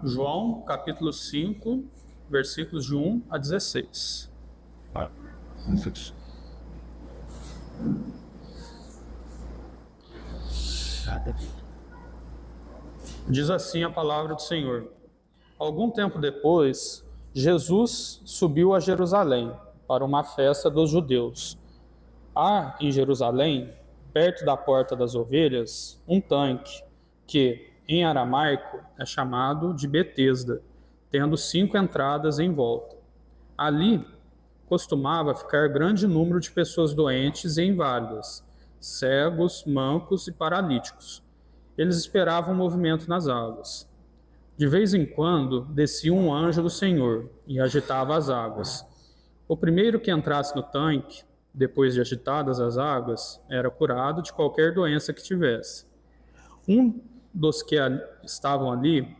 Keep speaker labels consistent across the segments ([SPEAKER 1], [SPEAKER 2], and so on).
[SPEAKER 1] João, capítulo 5, versículos de 1 a 16. Diz assim a palavra do Senhor. Algum tempo depois, Jesus subiu a Jerusalém para uma festa dos judeus. Há em Jerusalém, perto da Porta das Ovelhas, um tanque que, em aramaico, é chamado de Betesda, tendo 5 entradas em volta. Ali costumava ficar grande número de pessoas doentes e inválidas, cegos, mancos e paralíticos. Eles esperavam o movimento nas águas. De vez em quando, descia um anjo do Senhor e agitava as águas. O primeiro que entrasse no tanque, depois de agitadas as águas, era curado de qualquer doença que tivesse. Um dos que estavam ali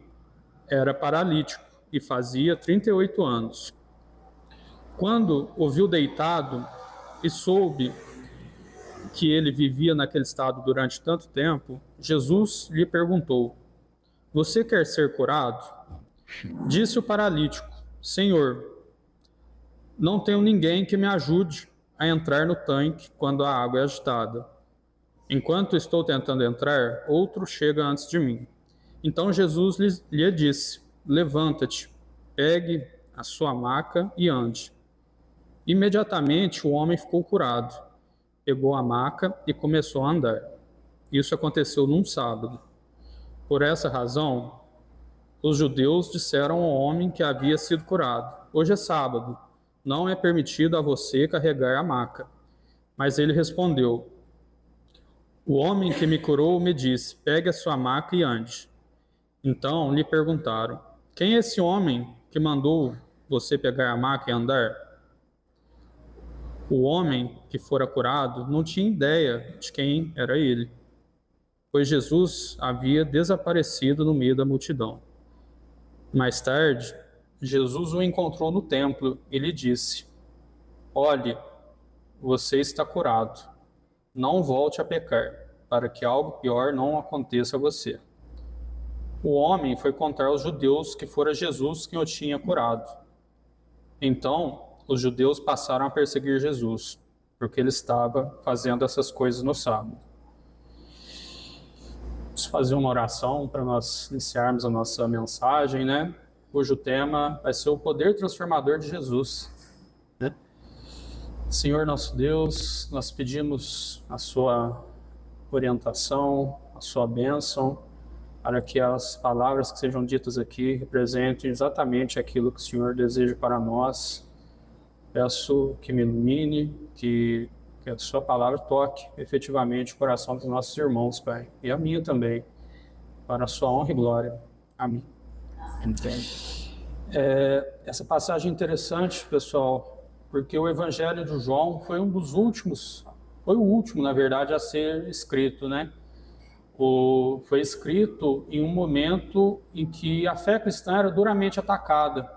[SPEAKER 1] era paralítico e fazia 38 anos. Quando o viu deitado e soube que ele vivia naquele estado durante tanto tempo, Jesus lhe perguntou: "Você quer ser curado?" Disse o paralítico: "Senhor, não tenho ninguém que me ajude a entrar no tanque quando a água é agitada. Enquanto estou tentando entrar, outro chega antes de mim." Então Jesus lhe disse: "Levanta-te, pegue a sua maca e ande." Imediatamente o homem ficou curado, pegou a maca e começou a andar. Isso aconteceu num sábado. Por essa razão, os judeus disseram ao homem que havia sido curado: "Hoje é sábado, não é permitido a você carregar a maca." Mas ele respondeu: "O homem que me curou me disse: pegue a sua maca e ande." Então lhe perguntaram: "Quem é esse homem que mandou você pegar a maca e andar?" O homem que fora curado não tinha ideia de quem era ele, pois Jesus havia desaparecido no meio da multidão. Mais tarde, Jesus o encontrou no templo e lhe disse: "Olhe, você está curado. Não volte a pecar, para que algo pior não aconteça a você." O homem foi contar aos judeus que fora Jesus quem o tinha curado. Então, os judeus passaram a perseguir Jesus, porque ele estava fazendo essas coisas no sábado. Vamos fazer uma oração para nós iniciarmos a nossa mensagem, né? Cujo tema vai ser o poder transformador de Jesus. Senhor nosso Deus, nós pedimos a sua orientação, a sua bênção, para que as palavras que sejam ditas aqui representem exatamente aquilo que o Senhor deseja para nós. Peço que me ilumine, que a sua palavra toque efetivamente o coração dos nossos irmãos, Pai, e a minha também, para a sua honra e glória. Amém. Essa passagem é interessante, pessoal, porque o Evangelho de João foi um dos últimos, foi o último, na verdade, a ser escrito, né? Foi escrito em um momento em que a fé cristã era duramente atacada,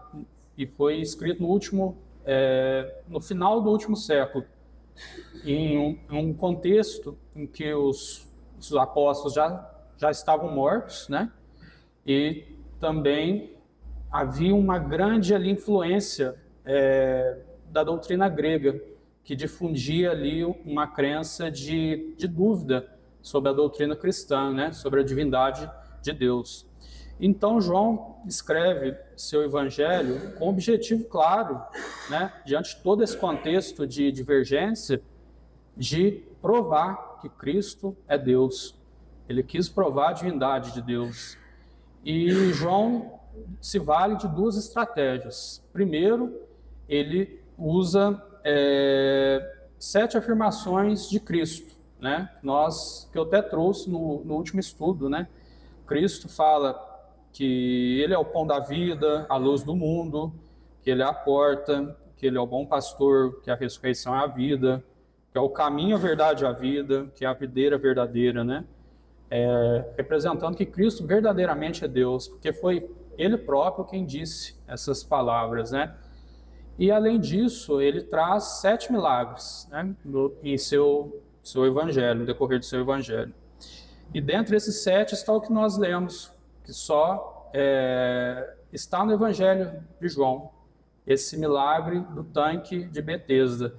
[SPEAKER 1] e foi escrito no final do último século, em um contexto em que os apóstolos já estavam mortos, né? E também havia uma grande ali influência da doutrina grega, que difundia ali uma crença de dúvida sobre a doutrina cristã, né? Sobre a divindade de Deus. Então João escreve seu evangelho com um objetivo claro, né? Diante de todo esse contexto de divergência, de provar que Cristo é Deus. Ele quis provar a divindade de Deus. E João se vale de 2 estratégias. Primeiro, ele usa 7 afirmações de Cristo, né? Que eu até trouxe no último estudo, né? Cristo fala que ele é o pão da vida, a luz do mundo, que ele é a porta, que ele é o bom pastor, que a ressurreição é a vida, que é o caminho, a verdade e a vida, que é a videira verdadeira, né? Representando que Cristo verdadeiramente é Deus, porque foi ele próprio quem disse essas palavras, né? E além disso, ele traz 7 milagres, né? Em seu evangelho, no decorrer do seu evangelho. E dentre esses 7 está o que nós lemos, que só está no Evangelho de João, esse milagre do tanque de Betesda.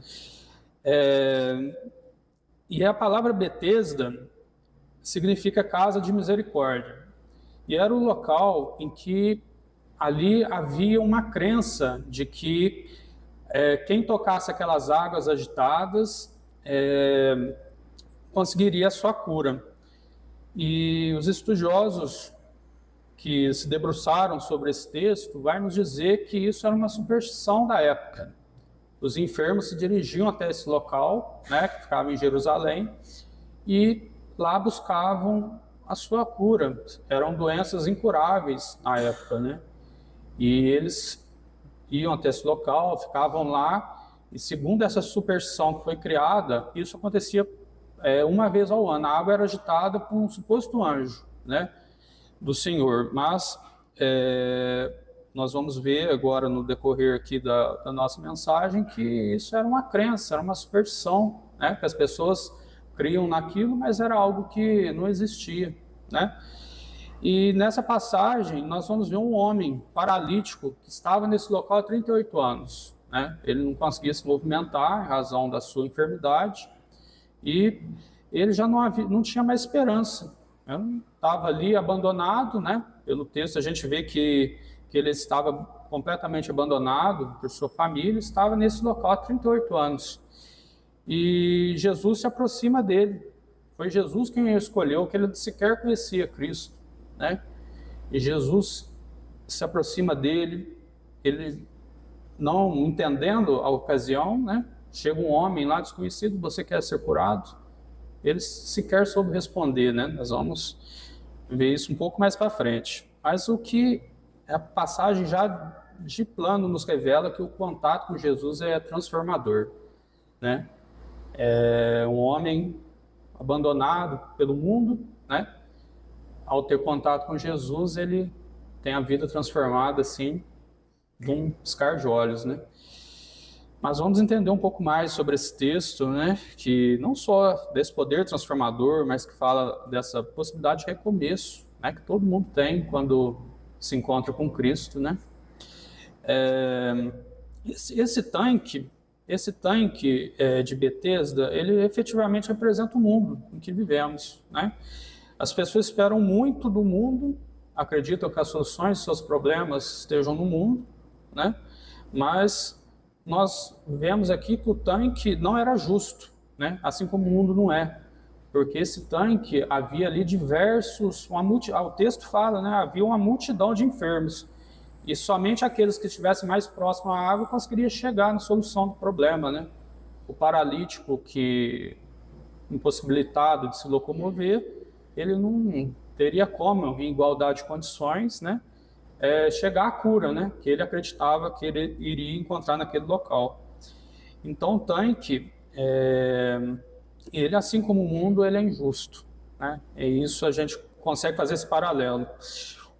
[SPEAKER 1] E a palavra Betesda significa casa de misericórdia. E era o local em que ali havia uma crença de que quem tocasse aquelas águas agitadas conseguiria a sua cura. E os estudiosos que se debruçaram sobre esse texto vai nos dizer que isso era uma superstição da época. Os enfermos se dirigiam até esse local, né, que ficava em Jerusalém, e lá buscavam a sua cura. Eram doenças incuráveis na época, né? E eles iam até esse local, ficavam lá, e segundo essa superstição que foi criada, isso acontecia uma vez ao ano. A água era agitada por um suposto anjo, né, do Senhor. Mas nós vamos ver agora no decorrer aqui da nossa mensagem que isso era uma crença, era uma superstição, né, que as pessoas criam naquilo, mas era algo que não existia, né? E nessa passagem nós vamos ver um homem paralítico que estava nesse local há 38 anos, né? Ele não conseguia se movimentar em razão da sua enfermidade e ele já não tinha mais esperança, né? Estava ali abandonado, né? Pelo texto a gente vê que ele estava completamente abandonado por sua família, estava nesse local há 38 anos. E Jesus se aproxima dele. Foi Jesus quem o escolheu, que ele sequer conhecia Cristo, né? E Jesus se aproxima dele, ele não entendendo a ocasião, né? Chega um homem lá desconhecido, você quer ser curado? Ele sequer soube responder, né? Nós vamos ver isso um pouco mais para frente. Mas o que a passagem já de plano nos revela que o contato com Jesus é transformador, né? Um homem abandonado pelo mundo, né? Ao ter contato com Jesus, ele tem a vida transformada assim, de um piscar de olhos, né? Mas vamos entender um pouco mais sobre esse texto, né? Que não só desse poder transformador, mas que fala dessa possibilidade de recomeço, né? Que todo mundo tem quando se encontra com Cristo, né? Esse tanque de Betesda, ele efetivamente representa o mundo em que vivemos, né? As pessoas esperam muito do mundo, acreditam que as soluções dos seus problemas estejam no mundo, né? Mas nós vemos aqui que o tanque não era justo, né? Assim como o mundo não é, porque esse tanque havia ali diversos, o texto fala, né? Havia uma multidão de enfermos, e somente aqueles que estivessem mais próximos à água conseguiriam chegar na solução do problema, né? O paralítico, que impossibilitado de se locomover, ele não teria como, em igualdade de condições, né, chegar à cura, né, que ele acreditava que ele iria encontrar naquele local. Então o tanque, ele, assim como o mundo, ele é injusto, né? E isso a gente consegue fazer esse paralelo.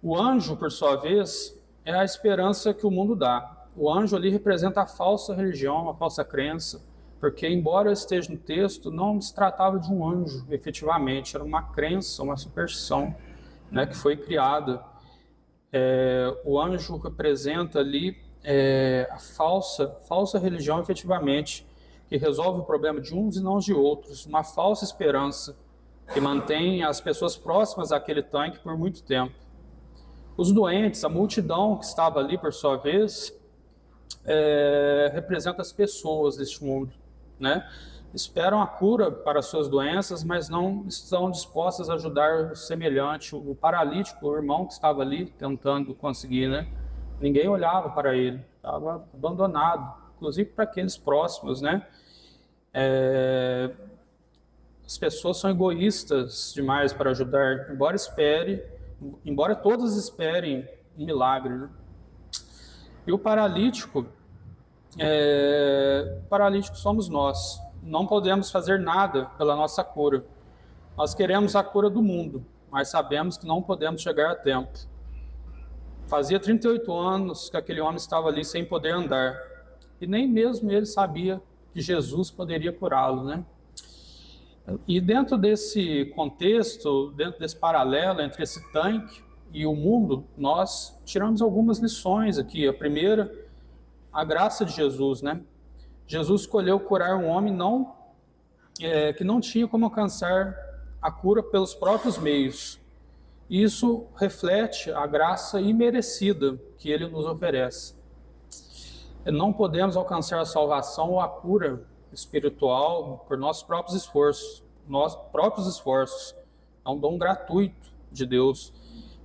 [SPEAKER 1] O anjo, por sua vez, é a esperança que o mundo dá. O anjo ali representa a falsa religião, a falsa crença, porque embora esteja no texto, não se tratava de um anjo, efetivamente, era uma crença, uma superstição, né, que foi criada. O anjo representa ali a falsa religião, efetivamente, que resolve o problema de uns e não de outros, uma falsa esperança que mantém as pessoas próximas àquele tanque por muito tempo. Os doentes, a multidão que estava ali, por sua vez, representa as pessoas deste mundo, né? Esperam a cura para suas doenças, mas não estão dispostas a ajudar o semelhante, o paralítico, o irmão que estava ali tentando conseguir, né? Ninguém olhava para ele, estava abandonado, inclusive para aqueles próximos, né? As pessoas são egoístas demais para ajudar, embora todas esperem um milagre, né? E o paralítico somos nós. Não podemos fazer nada pela nossa cura. Nós queremos a cura do mundo, mas sabemos que não podemos chegar a tempo. Fazia 38 anos que aquele homem estava ali sem poder andar, e nem mesmo ele sabia que Jesus poderia curá-lo, né? E dentro desse contexto, dentro desse paralelo entre esse tanque e o mundo, nós tiramos algumas lições aqui. A primeira, a graça de Jesus, né? Jesus escolheu curar um homem que não tinha como alcançar a cura pelos próprios meios. Isso reflete a graça imerecida que ele nos oferece. Não podemos alcançar a salvação ou a cura espiritual por nossos próprios esforços. É um dom gratuito de Deus.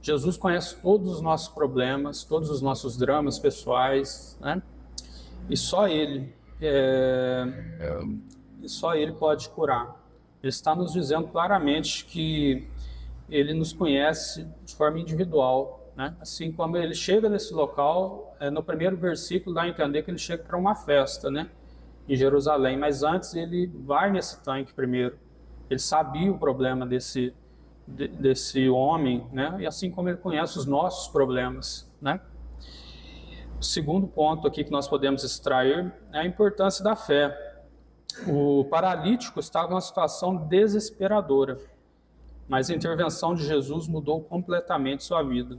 [SPEAKER 1] Jesus conhece todos os nossos problemas, todos os nossos dramas pessoais, né? E só Ele pode curar. Ele está nos dizendo claramente que Ele nos conhece de forma individual, né? Assim como Ele chega nesse local, no primeiro versículo dá a entender que Ele chega para uma festa, né? Em Jerusalém, mas antes Ele vai nesse tanque primeiro. Ele sabia o problema desse homem, né? E assim como Ele conhece os nossos problemas, né? O segundo ponto aqui que nós podemos extrair é a importância da fé. O paralítico estava em uma situação desesperadora, mas a intervenção de Jesus mudou completamente sua vida.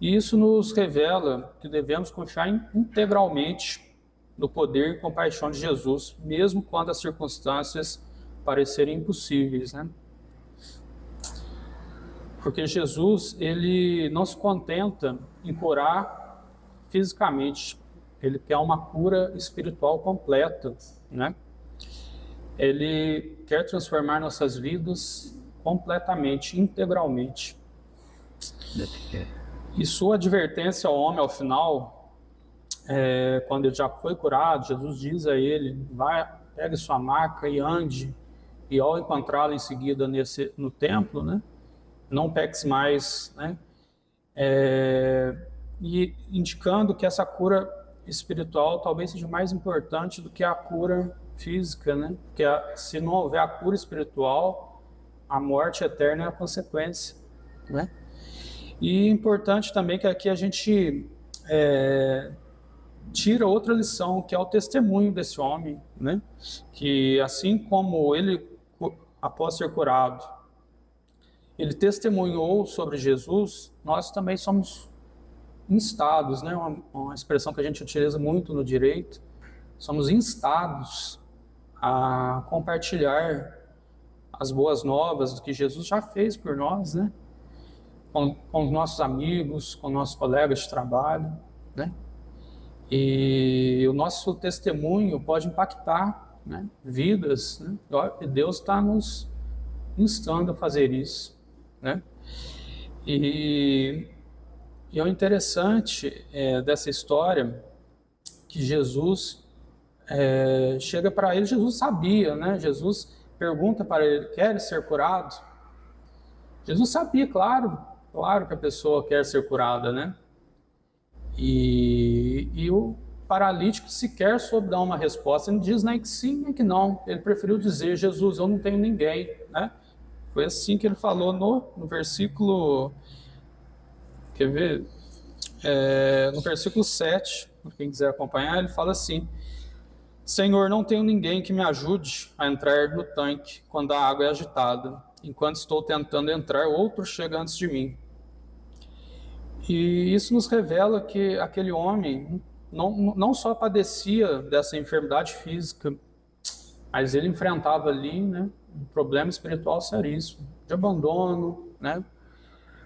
[SPEAKER 1] E isso nos revela que devemos confiar integralmente no poder e compaixão de Jesus, mesmo quando as circunstâncias parecerem impossíveis, né? Porque Jesus, ele não se contenta em curar fisicamente, ele quer uma cura espiritual completa, né? Ele quer transformar nossas vidas completamente, integralmente. E sua advertência ao homem ao final, quando ele já foi curado, Jesus diz a ele: vai, pegue sua maca e ande. E ao encontrá-lo em seguida no templo, né, não peques mais, né? E indicando que essa cura espiritual talvez seja mais importante do que a cura física, né? Porque se não houver a cura espiritual, a morte eterna é a consequência, né? E importante também que aqui a gente tira outra lição, que é o testemunho desse homem, né? Que assim como ele, após ser curado, ele testemunhou sobre Jesus, nós também somos instados, né? Uma expressão que a gente utiliza muito no direito, somos instados a compartilhar as boas novas do que Jesus já fez por nós, né? Com os nossos amigos, com nossos colegas de trabalho, né? E o nosso testemunho pode impactar, né, vidas, né? E Deus está nos instando a fazer isso, né? E o interessante dessa história, que Jesus chega para ele, Jesus sabia, né? Jesus pergunta para ele: quer ser curado? Jesus sabia, claro que a pessoa quer ser curada, né? E o paralítico sequer soube dar uma resposta. Ele diz nem que sim, nem que não. Ele preferiu dizer: Jesus, eu não tenho ninguém, né? Foi assim que ele falou no versículo... Quer ver? No versículo 7, quem quiser acompanhar, ele fala assim: Senhor, não tenho ninguém que me ajude a entrar no tanque quando a água é agitada. Enquanto estou tentando entrar, outro chega antes de mim. E isso nos revela que aquele homem não só padecia dessa enfermidade física, mas ele enfrentava ali, né, um problema espiritual seríssimo, de abandono, né?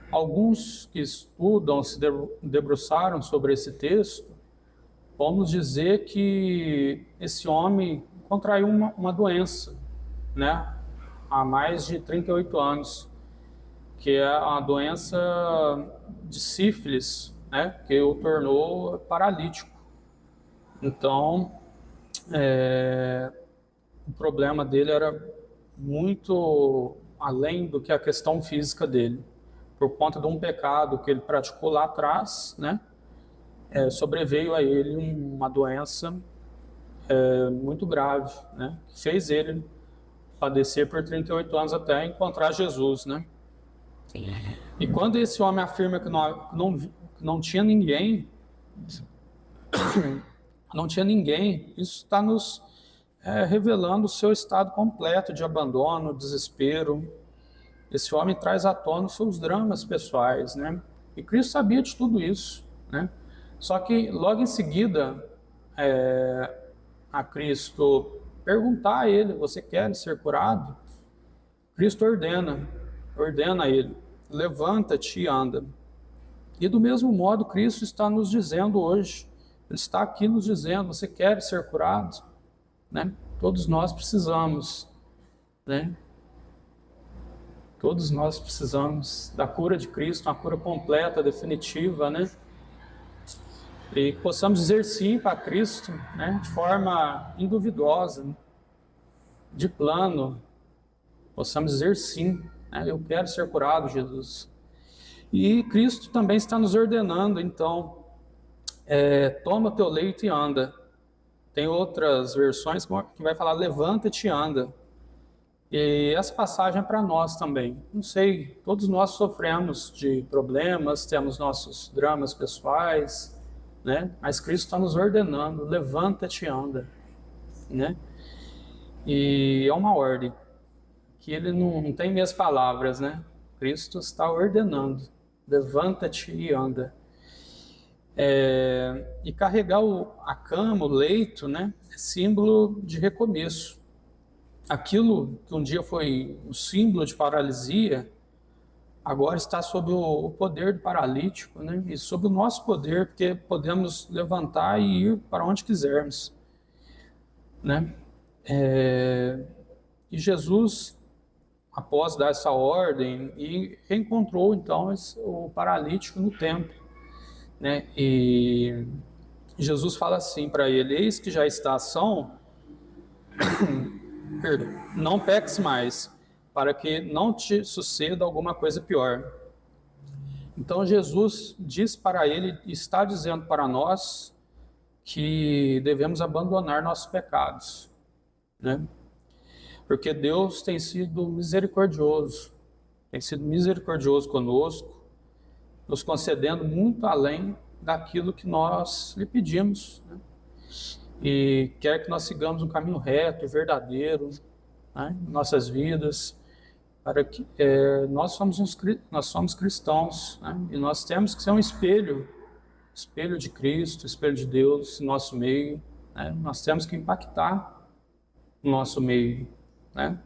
[SPEAKER 1] Alguns que estudam, se debruçaram sobre esse texto, vamos dizer que esse homem contraiu uma doença, né, há mais de 38 anos, que é a doença de sífilis, né, que o tornou paralítico. Então, o problema dele era muito além do que a questão física dele. Por conta de um pecado que ele praticou lá atrás, né, sobreveio a ele uma doença muito grave, né, que fez ele padecer por 38 anos até encontrar Jesus, né? E quando esse homem afirma que não tinha ninguém, isso está nos revelando o seu estado completo de abandono, desespero. esse homem traz à tona os seus dramas pessoais, né? E Cristo sabia de tudo isso, né? Só que logo em seguida, a Cristo perguntar a ele: você quer ser curado? Cristo ordena a ele: levanta-te e anda. E do mesmo modo, Cristo está nos dizendo hoje, Ele está aqui nos dizendo: você quer ser curado? Né? Todos nós precisamos, né? Todos nós precisamos da cura de Cristo, uma cura completa, definitiva, né? E que possamos dizer sim para Cristo, né? De forma induvidosa, né? De plano, possamos dizer sim, né? Eu quero ser curado, Jesus. E Cristo também está nos ordenando, então, toma teu leito e anda. Tem outras versões que vai falar: levanta-te e anda. E essa passagem é para nós também. Não sei, todos nós sofremos de problemas, temos nossos dramas pessoais, né? Mas Cristo está nos ordenando: levanta-te e anda, né? E é uma ordem, que ele não tem meias palavras, né? Cristo está ordenando: levanta-te e anda. E carregar a cama, o leito, né? É símbolo de recomeço. Aquilo que um dia foi um símbolo de paralisia, agora está sob o poder do paralítico, né? E sob o nosso poder, porque podemos levantar e ir para onde quisermos, né? E Jesus, após dar essa ordem, e reencontrou então o paralítico no templo, né? E Jesus fala assim para ele: eis que já está são, perdão, não peques mais, para que não te suceda alguma coisa pior. Então Jesus diz para ele, está dizendo para nós, que devemos abandonar nossos pecados, né? Porque Deus tem sido misericordioso conosco, nos concedendo muito além daquilo que nós lhe pedimos, né? E quer que nós sigamos um caminho reto, verdadeiro, né, em nossas vidas, para que nós somos cristãos, né? E nós temos que ser um espelho de Cristo, espelho de Deus em nosso meio, né? Nós temos que impactar o nosso meio, né?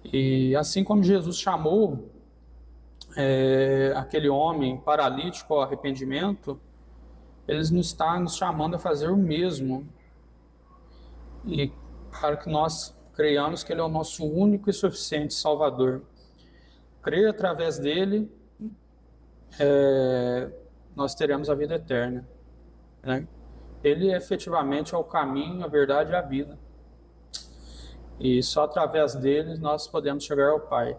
[SPEAKER 1] E assim como Jesus chamou aquele homem paralítico ao arrependimento, Ele está nos chamando a fazer o mesmo, e para que nós creiamos que Ele é o nosso único e suficiente Salvador. Crer através dele, nós teremos a vida eterna, né? Ele efetivamente é o caminho, a verdade e a vida. E só através dele nós podemos chegar ao Pai.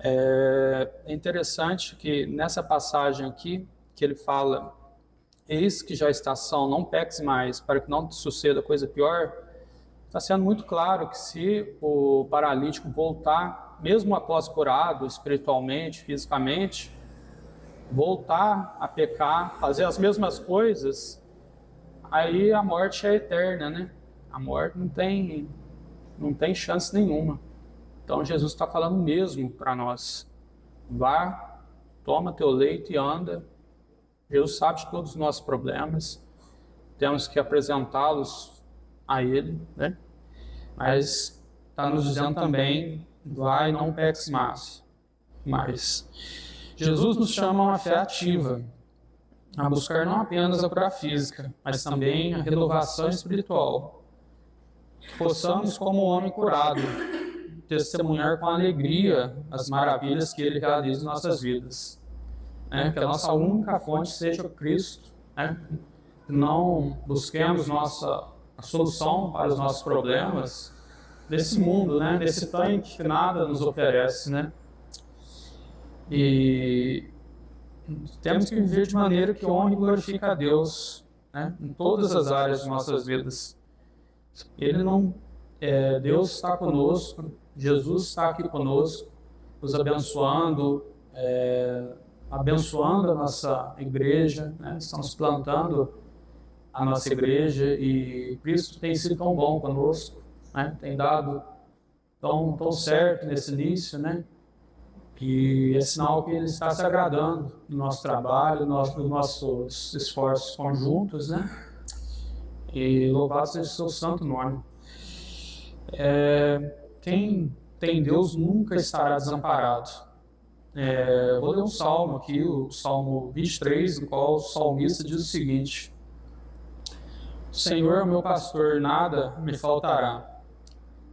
[SPEAKER 1] É interessante que nessa passagem aqui, que ele fala: eis que já está são, não peques mais, para que não te suceda coisa pior, está sendo muito claro que se o paralítico voltar, mesmo após curado espiritualmente, fisicamente, voltar a pecar, fazer as mesmas coisas, aí a morte é eterna, né? A morte não tem chance nenhuma. Então Jesus está falando mesmo para nós: vá, toma teu leito e anda. Jesus sabe de todos os nossos problemas, temos que apresentá-los a Ele, né? Mas está nos dizendo também: vai, não peques mais. Jesus nos chama a uma fé ativa, a buscar não apenas a cura física, mas também a renovação espiritual. Que possamos, como o homem curado, testemunhar com alegria as maravilhas que Ele realiza em nossas vidas. Que a nossa única fonte seja Cristo, né? Não busquemos a solução para os nossos problemas desse mundo, né? Desse tanque que nada nos oferece, né? E temos que viver de maneira que honre e glorifique a Deus, né? Em todas as áreas de nossas vidas. Deus está conosco, Jesus está aqui conosco, nos abençoando, abençoando a nossa igreja, né? Estamos plantando a nossa igreja, e Cristo tem sido tão bom conosco, né? Tem dado tão certo nesse início, né? E é sinal que Ele está se agradando do nosso trabalho, dos nossos esforços conjuntos, né? E louvado seja o seu santo nome. Quem tem Deus nunca estará desamparado. Vou ler um salmo aqui, o Salmo 23, no qual o salmista diz o seguinte: O Senhor é o meu pastor, nada me faltará.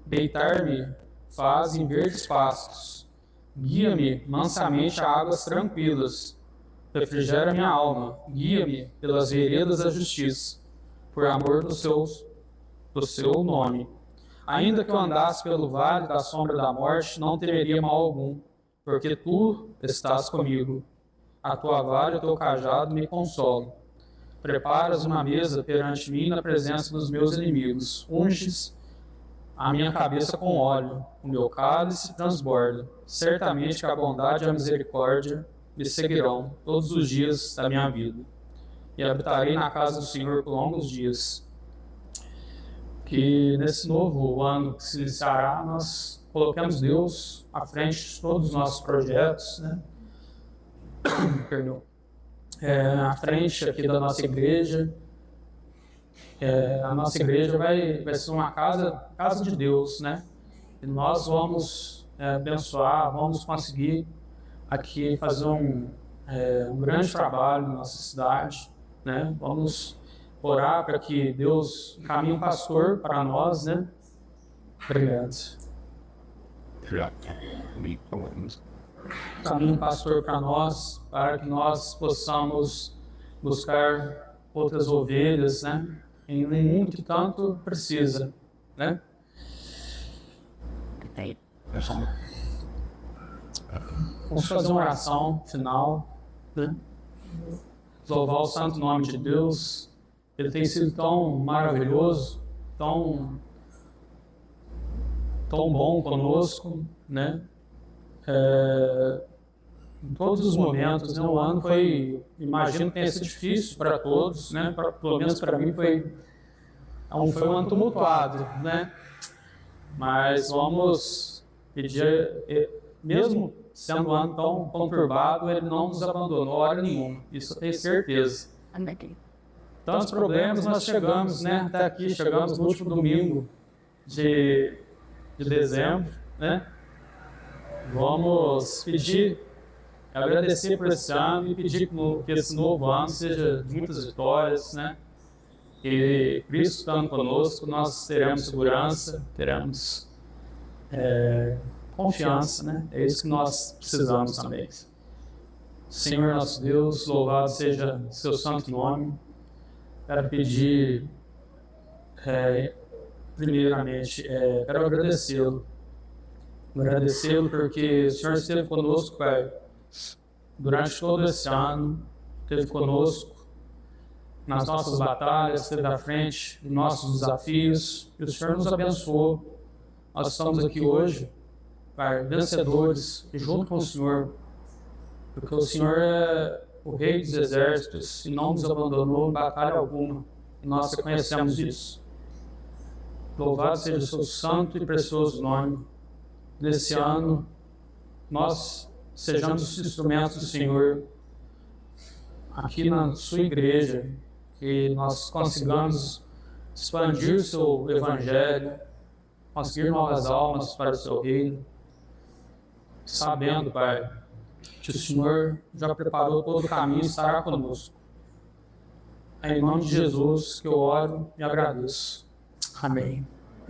[SPEAKER 1] Deitar-me faz em verdes pastos. Guia-me mansamente a águas tranquilas. Refrigera minha alma. Guia-me pelas veredas da justiça, por amor do seu nome. Ainda que eu andasse pelo vale da sombra da morte, não temeria mal algum, porque tu estás comigo. A tua vara e o teu cajado me consolam. Preparas uma mesa perante mim na presença dos meus inimigos. Unges a minha cabeça com óleo, o meu cálice transborda. Certamente que a bondade e a misericórdia me seguirão todos os dias da minha vida. E habitarei na casa do Senhor por longos dias. Que nesse novo ano que se iniciará, nós colocamos Deus à frente de todos os nossos projetos, né? Perdão. À frente aqui da nossa igreja. A nossa igreja vai ser uma casa de Deus, né? E nós vamos abençoar, vamos conseguir aqui fazer um grande trabalho na nossa cidade, né? Vamos orar para que Deus encaminhe um pastor para nós, né? Obrigado. Caminhe um pastor para nós, para que nós possamos buscar outras ovelhas, né? Em um mundo que tanto precisa, né? Vamos fazer uma oração final, né? Louvar o santo nome de Deus. Ele tem sido tão maravilhoso, tão bom conosco, né? Em todos os momentos, né? O ano foi, imagino que tenha sido difícil para todos, né? Pelo menos para mim foi um ano tumultuado, né? Mas vamos pedir, mesmo sendo um ano tão conturbado, Ele não nos abandonou hora nenhuma, isso eu tenho certeza. Tantos problemas nós chegamos, né? Até aqui, chegamos no último domingo de dezembro, né? Vamos pedir, agradecer por esse ano e pedir que esse novo ano seja de muitas vitórias, né? E Cristo estando conosco, nós teremos segurança, teremos confiança, né? É isso que nós precisamos também. Senhor nosso Deus, louvado seja seu santo nome. Quero pedir, primeiramente, quero agradecê-lo. Agradecê-lo porque o Senhor esteve conosco, Pai, durante todo esse ano, esteve conosco nas nossas batalhas, esteve à frente dos nossos desafios, e o Senhor nos abençoou. Nós estamos aqui hoje, Pai, vencedores, e junto com o Senhor, porque o Senhor é o Rei dos Exércitos e não nos abandonou em batalha alguma, e nós reconhecemos isso. Louvado seja o seu santo e precioso nome. Nesse ano, nós sejamos os instrumentos do Senhor aqui na sua igreja, que nós consigamos expandir o seu evangelho, conseguir novas almas para o seu reino, sabendo, Pai, que o Senhor já preparou todo o caminho e estará conosco. É em nome de Jesus que eu oro e agradeço. Amém.